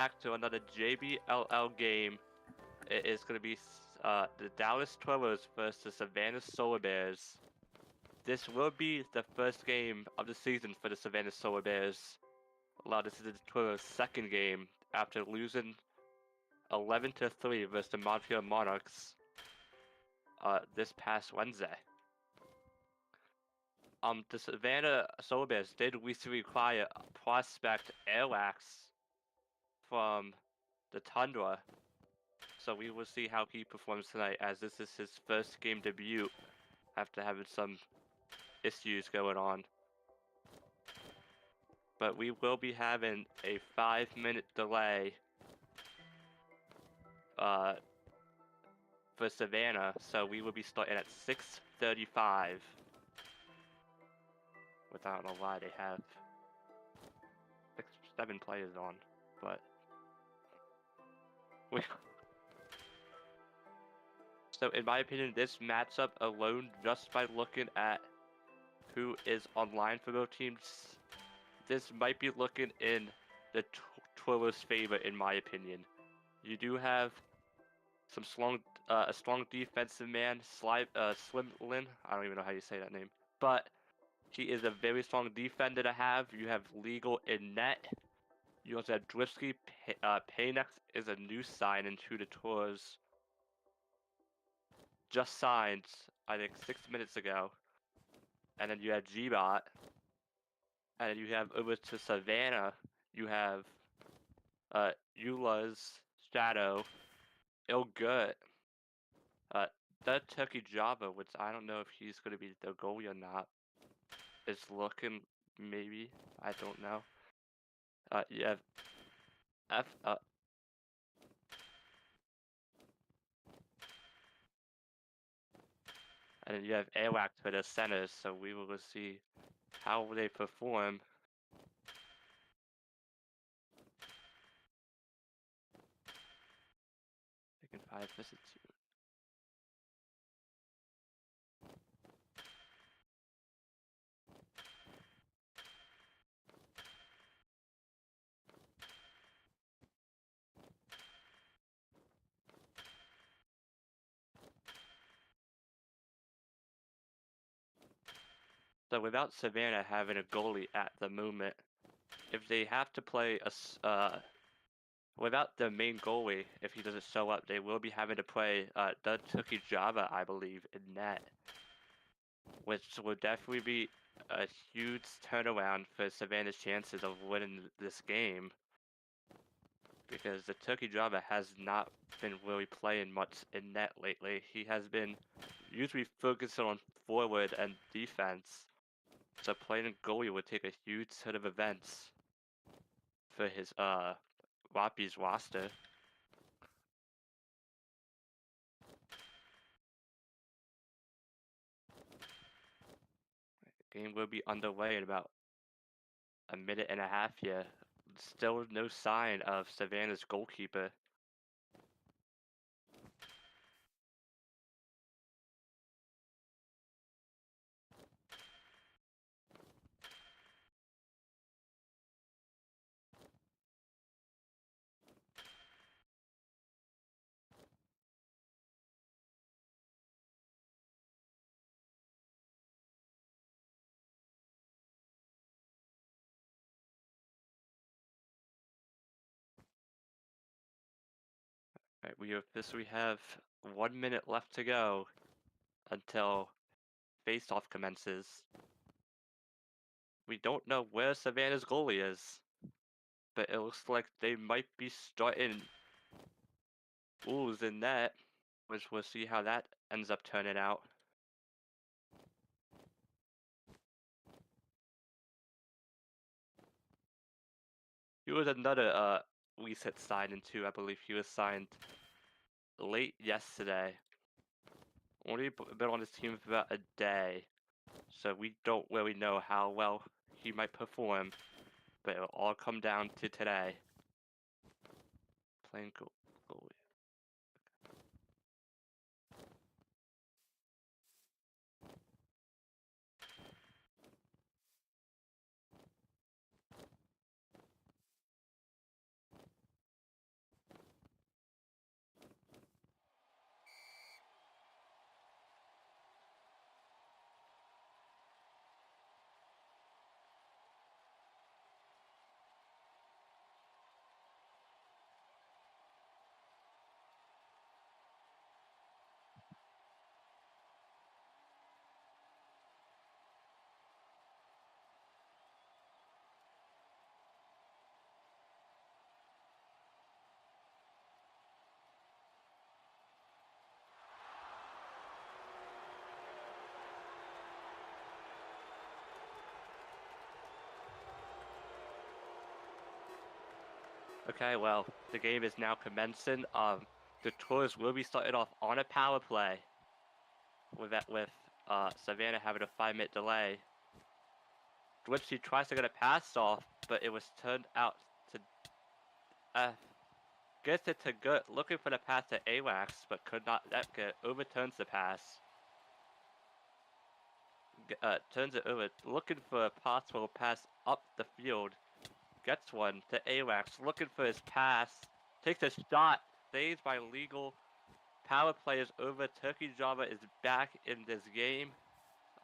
back to another JBLL game. It is going to be the Dallas Twirlers versus the Savannah Solar Bears. This will be the first game of the season for the Savannah Solar Bears. This is the Twirlers' second game after losing 11-3 versus the Montreal Monarchs this past Wednesday. The Savannah Solar Bears did recently acquire prospect Airlax from the Tundra. So we will see how he performs tonight, as this is his first game debut after having some issues going on. But we will be having a 5-minute delay for Savannah, so we will be starting at 6:35. Which I don't know why they have 7 players on, but so in my opinion, this matchup alone, just by looking at who is online for both teams, this might be looking in the Twirlers' favor, in my opinion. You do have some a strong defensive man, Slim Lin. I don't even know how you say that name, but he is a very strong defender to have. You have Legal in net. You also have Dripsky. Paynex is a new signing to the Twirlers. Just signed, I think, 6 minutes ago. And then you have G-Bot. And then you have over to Savannah. You have Eula's Shadow, Ilgut, that Turkey Java, which I don't know if he's going to be the goalie or not, is looking, maybe, I don't know. You have and then you have Airwax for the centers, so we will see how they perform. Taking 5 visits. So without Savannah having a goalie at the moment, if they have to play without the main goalie, if he doesn't show up, they will be having to play the Turkey Java, I believe, in net, which will definitely be a huge turnaround for Savannah's chances of winning this game, because the Turkey Java has not been really playing much in net lately. He has been usually focusing on forward and defense, so playing a goalie would take a huge set of events for his Wapi's roster. The game will be underway in about a minute and a half here. Still no sign of Savannah's goalkeeper. Alright, we officially have 1 minute left to go until face-off commences. We don't know where Savannah's goalie is, but it looks like they might be starting Wolves in net, which we'll see how that ends up turning out. He was another recent signing too. I believe he was signed late yesterday. Only been on this team for about a day, so we don't really know how well he might perform, but it'll all come down to today. Playing goalie. Okay, well, the game is now commencing. The Tours will be starting off on a power play. With Savannah having a 5-minute delay. Dwipsy tries to get a pass off, but it was turned out to gets it to Gut, looking for the pass to AWAX, but could not get it. Overturns the pass. Turns it over, looking for a possible pass up the field. Gets one to AWAX, looking for his pass. Takes a shot, saved by legal. Power play is over. Turkey Java is back in this game.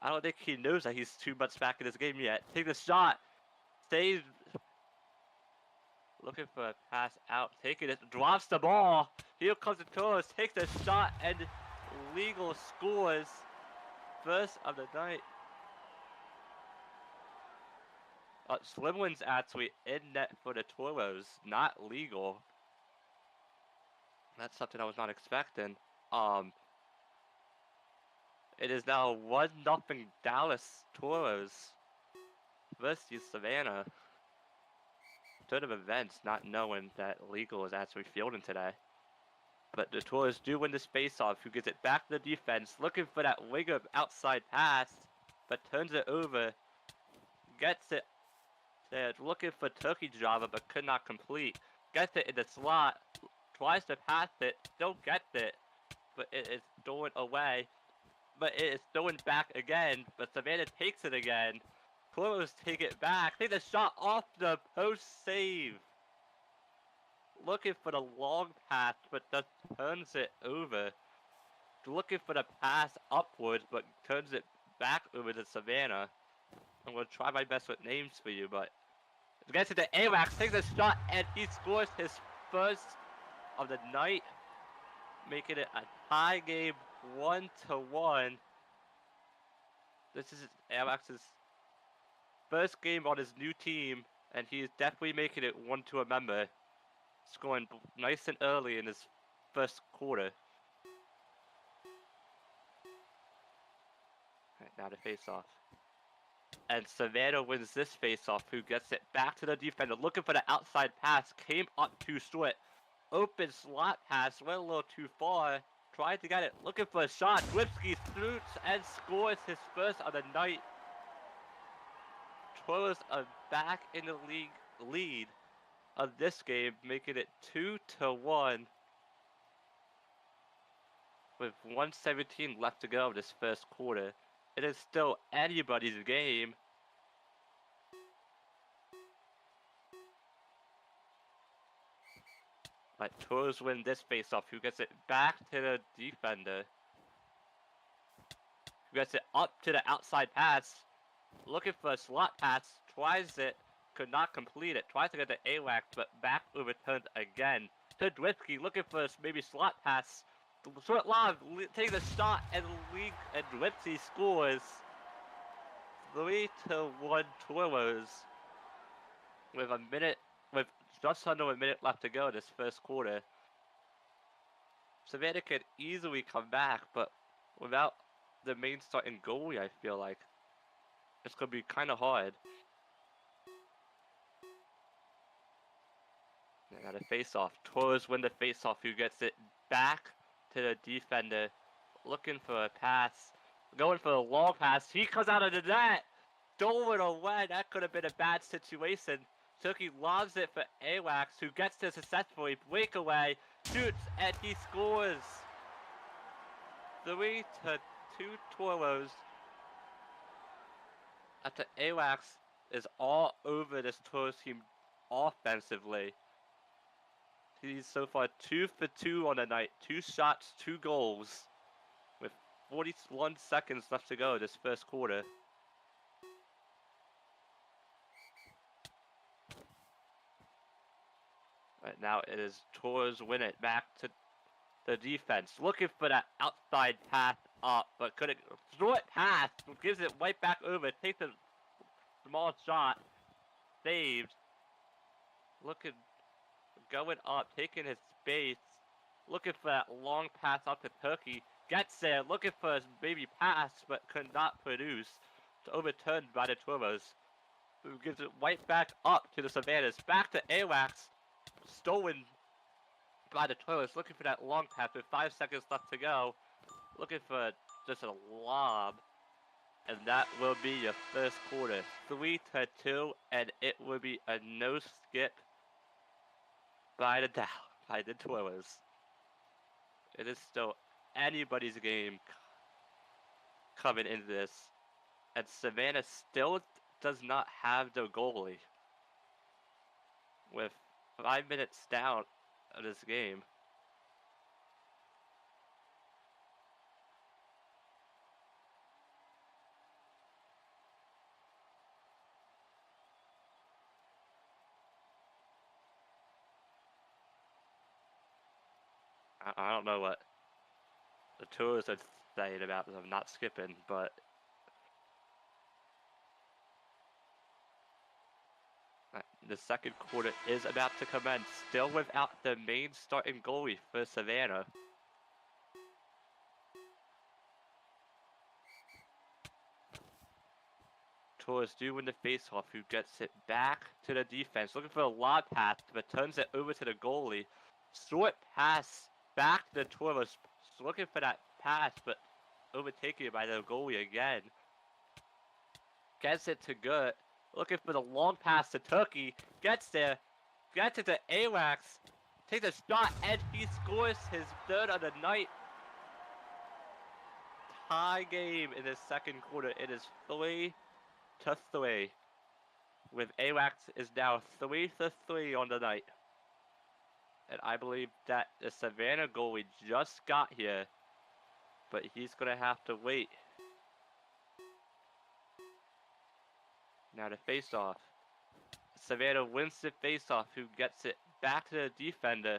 I don't think he knows that he's too much back in this game yet. Takes a shot, saves. Looking for a pass out, taking it, drops the ball. Here comes the Tours, takes the shot, and legal scores. First of the night. Slimlin's actually in net for the Toros, not legal. That's something I was not expecting. It is now 1-0 Dallas Toros versus Savannah. Turn of events, not knowing that legal is actually fielding today. But the Tours do win this face-off, who gets it back to the defense, looking for that winger outside pass, but turns it over, gets it there, looking for Turkey Java, but could not complete. Gets it in the slot, tries to pass it, still gets it, but it is stolen away. But it is stolen back again, but Savannah takes it again. Toros take it back, take the shot off the post save. Looking for the long pass, but just turns it over. Looking for the pass upwards, but turns it back over to Savannah. I'm going to try my best with names for you, but gets it to AWAX, takes a shot, and he scores his first of the night, making it a tie game 1-1. This is AWAX's first game on his new team, and he is definitely making it one to remember. Scoring nice and early in his first quarter. Right, now to face off. And Savannah wins this face-off, who gets it back to the defender, looking for the outside pass, came up too short. Open slot pass, went a little too far, tried to get it, looking for a shot. Dwipsky shoots and scores his first of the night. Toros are back in the lead of this game, making it 2-1. With 1:17 left to go of this first quarter. It is still anybody's game. But Toros win this face-off, who gets it back to the defender. Who gets it up to the outside pass. Looking for a slot pass, tries it, could not complete it. Tries to get the AWAC, but back overturned again. To Dwipsky, looking for a maybe slot pass. Short lob, takes a shot, and Dwipsky scores. 3-1 Toros. With just under a minute left to go in this first quarter. Savannah could easily come back, but without the main starting goalie, I feel like it's going to be kind of hard. Now the face-off. Toros win the face-off, who gets it back to the defender, looking for a pass, going for a long pass. He comes out of the net, stolen away. That could have been a bad situation. Turkey lobs it for AWAX, who gets to successfully breakaway, shoots, and he scores. 3-2 Toros. After AWAX is all over this Toros team offensively. He's so far 2 for 2 on the night. 2 shots, 2 goals. With 41 seconds left to go this first quarter. Right now it is Toros win it back to the defense. Looking for that outside pass up, but couldn't. Short pass, gives it right back over. Takes a small shot. Saved. Going up, taking his space, looking for that long pass up to Turkey. Gets there, looking for a baby pass, but could not produce. It's overturned by the Toros, who gives it right back up to the Savannahs. Back to AWAX, stolen by the Toilers, looking for that long pass with 5 seconds left to go. Looking for just a lob. And that will be your first quarter. 3-2, and it will be a no skip by the Toilers. It is still anybody's game coming into this. And Savannah still does not have their goalie. With 5 minutes down of this game. I don't know what the Tours are saying about them not skipping, but the second quarter is about to commence, still without the main starting goalie for Savannah. Tours do win the faceoff, who gets it back to the defense, looking for a lob pass, but turns it over to the goalie. Short pass back to the Tours, looking for that pass, but overtaken by the goalie again. Gets it to Good, looking for the long pass to Turkey, gets there, gets it to AWAX, takes a shot, and he scores his third of the night. Tie game in the second quarter. It is 3-3. With AWAX is now 3-3 on the night. And I believe that the Savannah goalie just got here, but he's going to have to wait. Now the face-off. Savannah wins the face-off, who gets it back to the defender.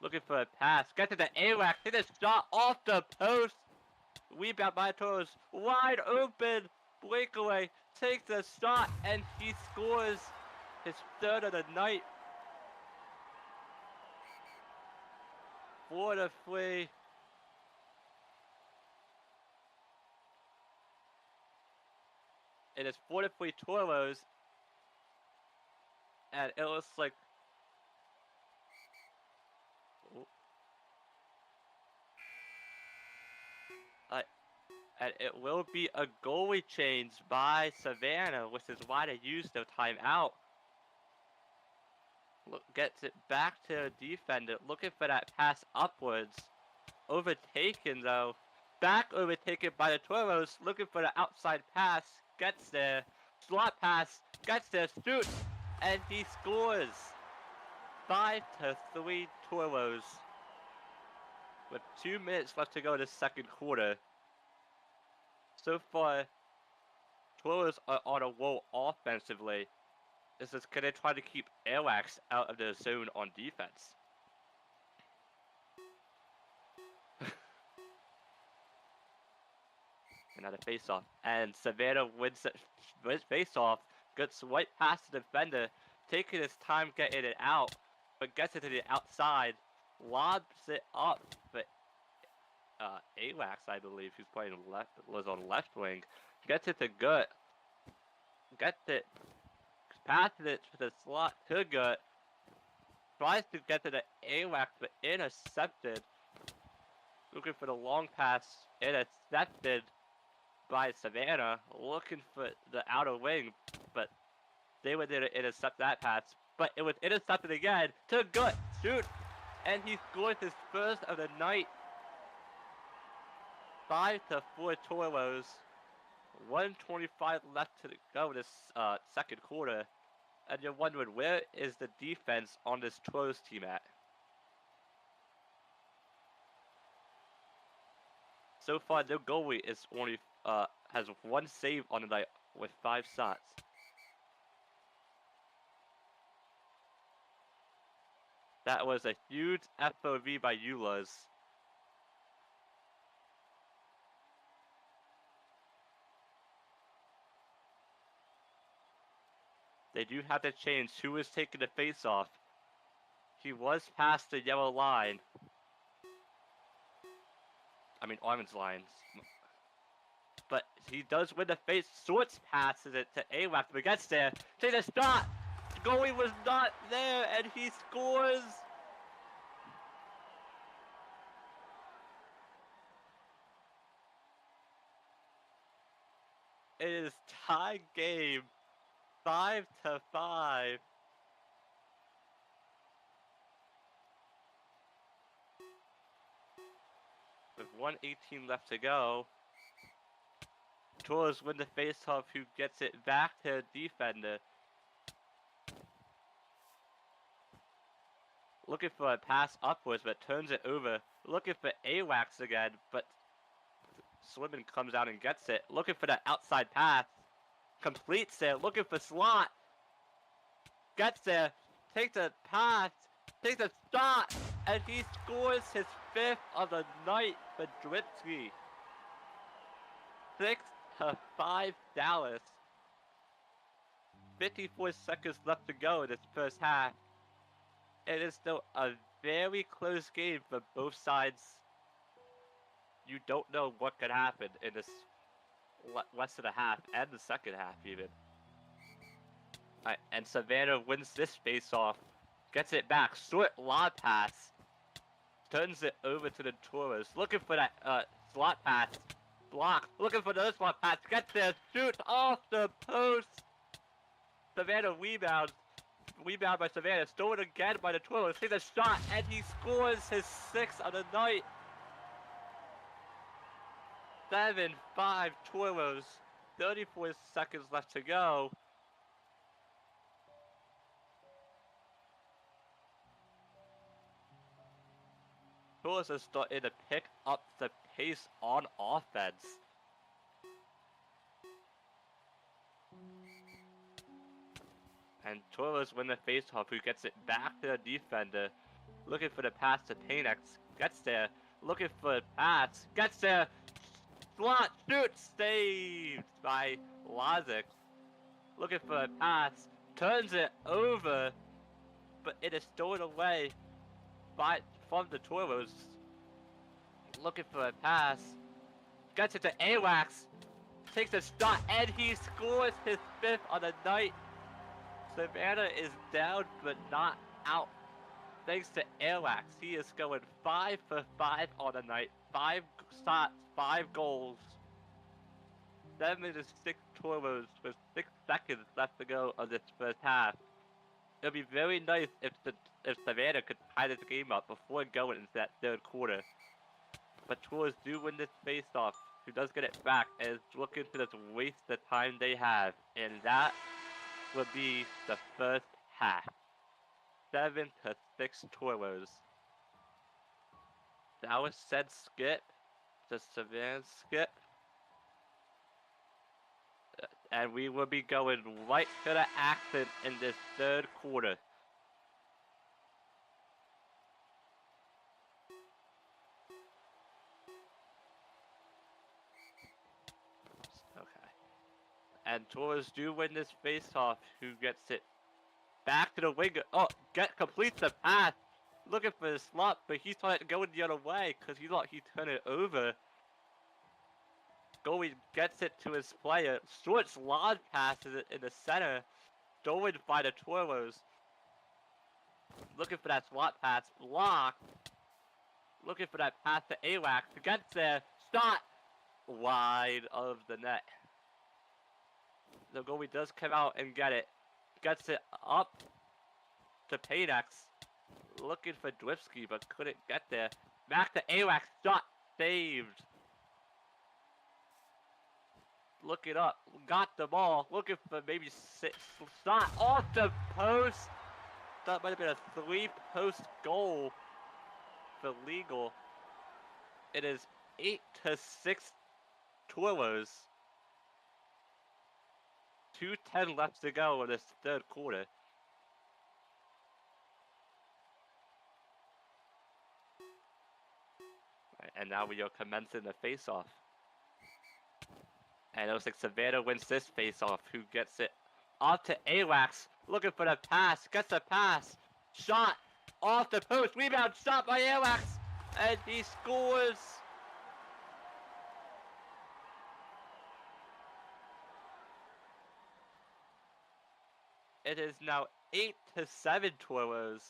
Looking for a pass. Gets it to AWAX. Hit a shot off the post. Rebound by Toros. Wide open. Breakaway. Takes a shot, and he scores his third of the night. 4-3. It is 4-3 Toros. And it looks like... and it will be a goalie change by Savannah, which is why they used their timeout. Gets it back to the defender, looking for that pass upwards. Overtaken though. Back overtaken by the Toros, looking for the outside pass. Gets there. Slot pass. Gets there. Shoots. And he scores. 5-3 Toros. With 2 minutes left to go in the second quarter. So far, Toros are on a roll offensively. This is going to try to keep AWAX out of the zone on defense. Another face-off. And Savannah wins face-off. Gets right past the defender. Taking his time getting it out. But gets it to the outside. Lobs it up. But AWAX, I believe, who's playing left, was on left wing. Gets it to Gut. Gets it. Passes it to the slot to Gut. Tries to get to the AWAX, but intercepted. Looking for the long pass. Intercepted by Savannah. Looking for the outer wing, but they were there to intercept that pass. But it was intercepted again to Gut. Shoot! And he scores his first of the night. 5-4 Toros. 1:25 left to go this second quarter. And you're wondering, where is the defense on this Toros team at? So far, their goalie is only has 1 save on the night with 5 shots. That was a huge FOV by Eulers. They do have to change who is taking the face-off. He was past the yellow line. I mean, Armin's lines. But he does win the face. Sorts passes it to AWAC, but gets there. Takes a shot. goalie was not there, and he scores. It is tie game, 5-5. With 1:18 left to go, Tours win the faceoff, who gets it back to defender. Looking for a pass upwards, but turns it over. Looking for AWACS again, but Swimmin comes out and gets it. Looking for that outside pass. Completes it. Looking for slot. Gets there. Takes a pass. Takes a shot. And he scores his 5th of the night for Dritsky. 6-5 Dallas. 54 seconds left to go in this first half. It is still a very close game for both sides. You don't know what could happen in this less than a half and the second half even. Alright, and Savannah wins this face-off. Gets it back. Short lob pass. Turns it over to the Tourists. Looking for that slot pass. Block. Looking for another slot pass. Gets there. Shoots off the post. Savannah rebounds. Rebound by Savannah. Stolen again by the Tourists. Takes a shot and he scores his 6th of the night. 7-5 Toros. 34 seconds left to go. Toros are starting to pick up the pace on offense. And Toros win the faceoff, who gets it back to the defender. Looking for the pass to Paynex. Gets there. Looking for a pass. Gets there. Slot. Shoots. Saved by Lozic. Looking for a pass. Turns it over. But it is stolen away from the Toros. Looking for a pass. Gets it to AWACS. Takes a shot and he scores his 5th on the night. Savannah is down but not out. Thanks to AWACS. He is going 5 for 5 on the night. 5 shots, 5 goals. 7-6 Toros with 6 seconds left to go of this first half. It would be very nice if Savannah could tie this game up before going into that third quarter. But Tours do win this face-off. Who does get it back and is looking to just waste the time they have. And that would be the first half. 7-6 Toros. Dallas said skip. The Savannah skip. And we will be going right to the action in this third quarter. Okay. And Tours do win this face-off. Who gets it back to the winger? Oh, completes the pass. Looking for the slot, but he's trying to go the other way because he thought he'd turn it over. Goalie gets it to his player. Short slot passes it in the center. Stolen by the Toros. Looking for that slot pass. Blocked. Looking for that pass to AWACS. Gets there. Shot. Wide of the net. The goalie does come out and get it. Gets it up to Paynex. Looking for Dwipski, but couldn't get there. Back to AWACS. Shot. Saved. Looking up. Got the ball. Looking for maybe 6. Shot off the post. That might have been a 3-post goal for legal. It is 8-6 Toros. 2:10 left to go in this third quarter. Right, and now we are commencing the face-off. And it looks like Savannah wins this face-off. Who gets it off to AWACS. Looking for the pass. Gets the pass. Shot off the post. Rebound shot by AWACS. And he scores. It is now 8-7 Toros.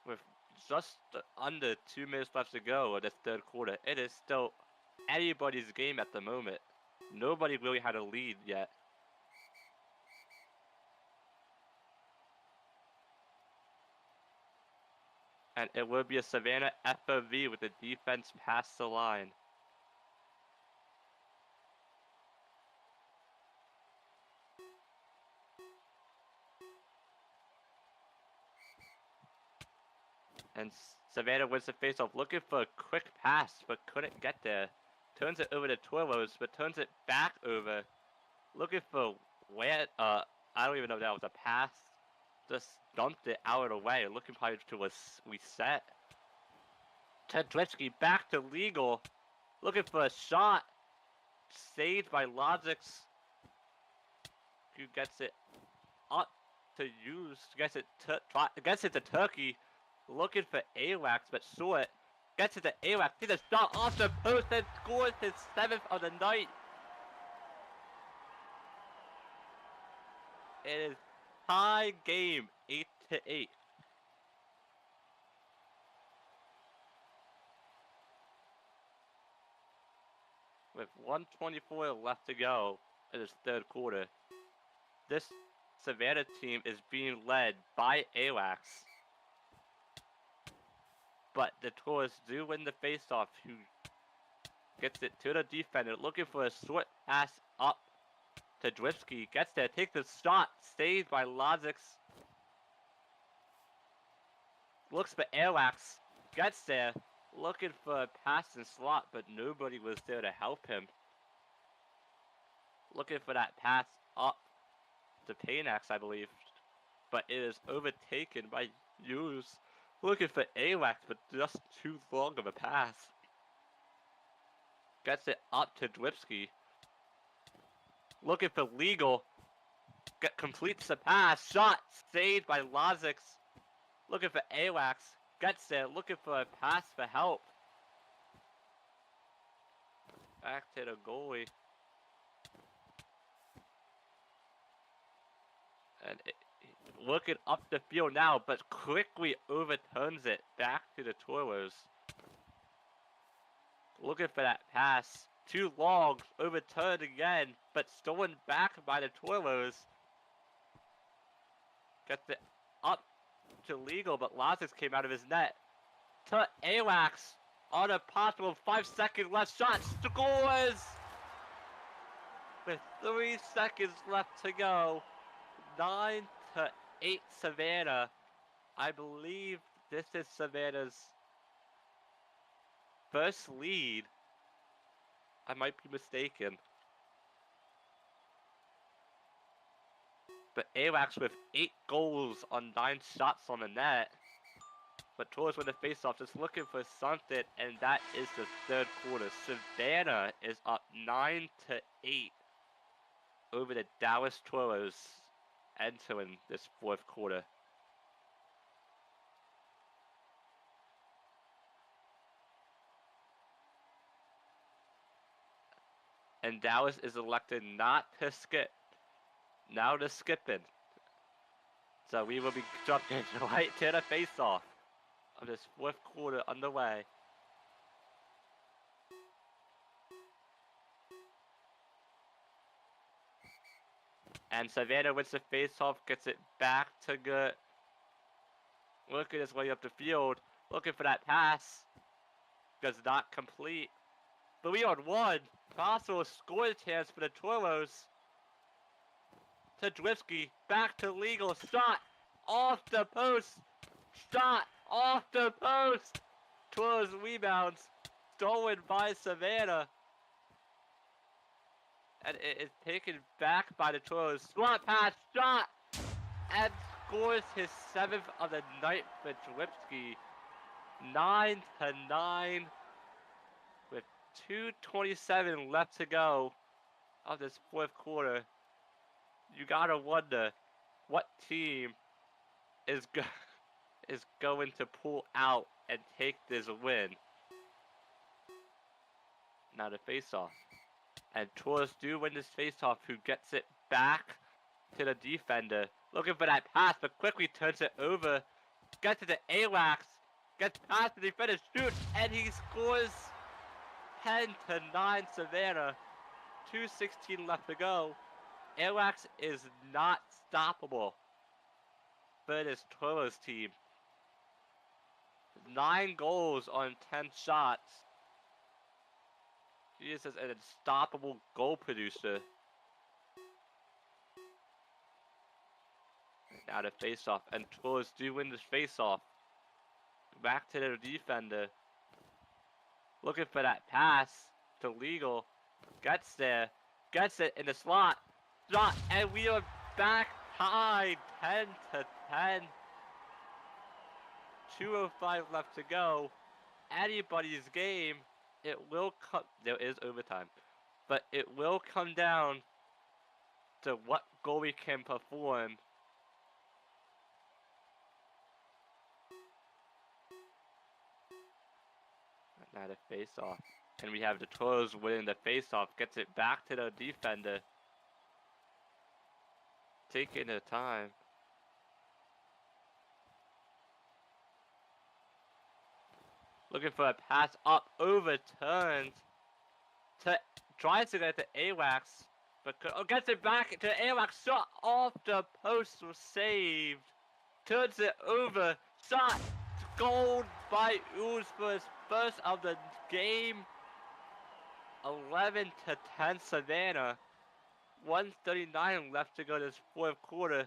With just under 2 minutes left to go in this third quarter. It is still anybody's game at the moment. Nobody really had a lead yet. And it will be a Savannah FOV with the defense past the line. And Savannah wins the faceoff, looking for a quick pass, but couldn't get there. Turns it over to Toros, but turns it back over. Looking for where, I don't even know if that was a pass. Just dumped it out of the way, looking probably to a reset. Tedritzky back to Legal, looking for a shot. Saved by Logix, who gets it up to use. Gets it to Turkey, looking for AWAX, but short. Gets it to AWAX, sees a shot off the post and scores his 7th of the night. It is tie game, 8-8. With 1:24 left to go in this third quarter, this Savannah team is being led by AWAX. But the Tours do win the faceoff, who gets it to the defender, looking for a short pass up to Dripsky. Gets there, takes the shot, saved by Logix. Looks for AWAX, gets there, looking for a pass and slot, but nobody was there to help him. Looking for that pass up to Paynex, I believe, but it is overtaken by Hughes. Looking for AWAX, but just too long of a pass. Gets it up to Dwipsky. Looking for Legal. Completes the pass. Shot saved by Lozix. Looking for AWAX. Gets there. Looking for a pass for help. Back to the goalie. And looking up the field now, but quickly overturns it back to the Toros. Looking for that pass. Too long. Overturned again, but stolen back by the Toros. Gets it up to Legal, but Lozix came out of his net. To AWAX on a possible 5-second left shot. Scores! With 3 seconds left to go. 9-8 Savannah. I believe this is Savannah's first lead. I might be mistaken. But AWAX with 8 goals on 9 shots on the net. But Tours win the faceoff, just looking for something, and that is the third quarter. Savannah is up 9-8 over the Dallas Toros, entering this fourth quarter. And Dallas is elected not to skip. Now to skipping. So we will be jumping right to the face-off of this fourth quarter underway. And Savannah wins the face-off, gets it back to good. Working his way up the field, looking for that pass. Does not complete. 3-on-1. Possible score chance for the Toros. To Dwipsky, back to Legal, shot off the post, shot off the post. Toros rebounds, stolen by Savannah. And it is taken back by the Toros. Slot pass, shot, and scores his 7th of the night for Dwipsky. 9-9 with 2:27 left to go of this fourth quarter. You gotta wonder what team is going to pull out and take this win. Now the face-off. And Tours do win this face-off, who gets it back to the defender, looking for that pass, but quickly turns it over. Gets to the AWACS, gets past the defender, shoots, and he scores 10-9 Savannah. 2:16 left to go. AWACS is not stoppable for this Toros team. 9 goals on 10 shots. He is an unstoppable goal producer. Now the face-off, and Toros do win this face-off. Back to the defender. Looking for that pass to Legal. Gets there. Gets it in the slot. Shot, and we are back tied 10-10. 2:05 left to go. Anybody's game. It will come. There is overtime, but it will come down to what goalie can perform. Now the face-off, and we have the Toros winning the face-off. Gets it back to the defender. Taking their time. Looking for a pass up, overturned. Tries to get to AWACS, but gets it back to AWACS. Shot off the post was saved. Turns it over. Shot. Goal by Ooze for his first of the game. 11-10 Savannah. 1:39 left to go this fourth quarter.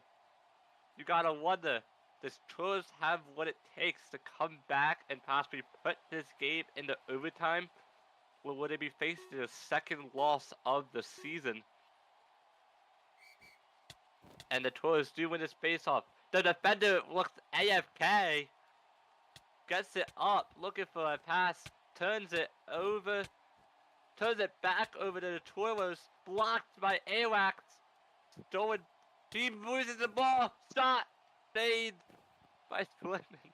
You gotta wonder, does Toros have what it takes to come back and possibly put this game into overtime? Or would it be facing the second loss of the season? And the Toros do win this face-off. The defender looks AFK. Gets it up, looking for a pass. Turns it over. Turns it back over to the Toros. Blocked by AWACS. Stolen. He loses the ball. Shot. Saved by Swinman.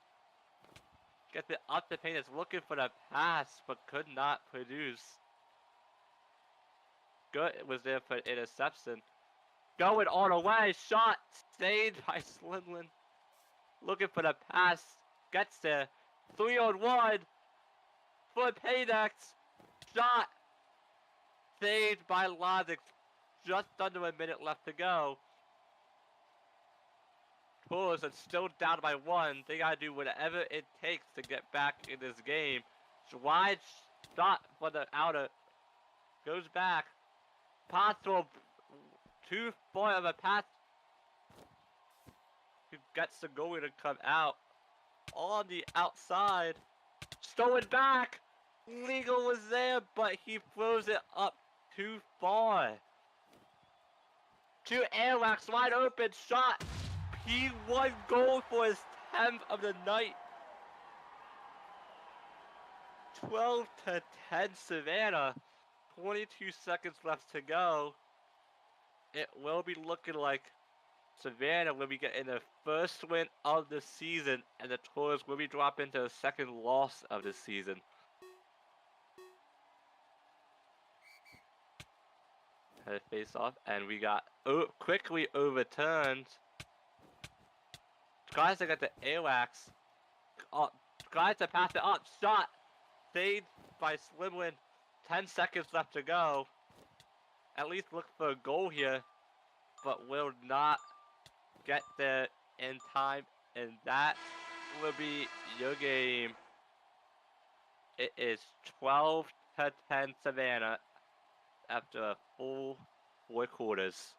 Gets it up the paint. Is looking for the pass, but could not produce. Good was there for interception. Going all the way. Shot. Saved by Slimlin. Looking for the pass. Gets there. 3-on-1. For Paydex. Shot. Saved by Logic. Just under a minute left to go. Toros are still down by 1. They gotta do whatever it takes to get back in this game. Wide shot for the outer. Goes back. Possible too far of a pass. Who gets the goalie to come out. On the outside. Stolen back. Legal was there, but he throws it up too far. To AWACS, wide open shot. P1 goal for his 10th of the night. 12-10 Savannah. 22 seconds left to go. It will be looking like Savannah will be getting the first win of the season, and the Toros will be dropping to the second loss of the season. Face off, and we got quickly overturned. Tries to get the AWACS. Tries to pass it up. Shot. Saved by Slimlin. 10 seconds left to go. At least look for a goal here, but will not get there in time, and that will be your game. It is 12-10 Savannah after a full 4 quarters.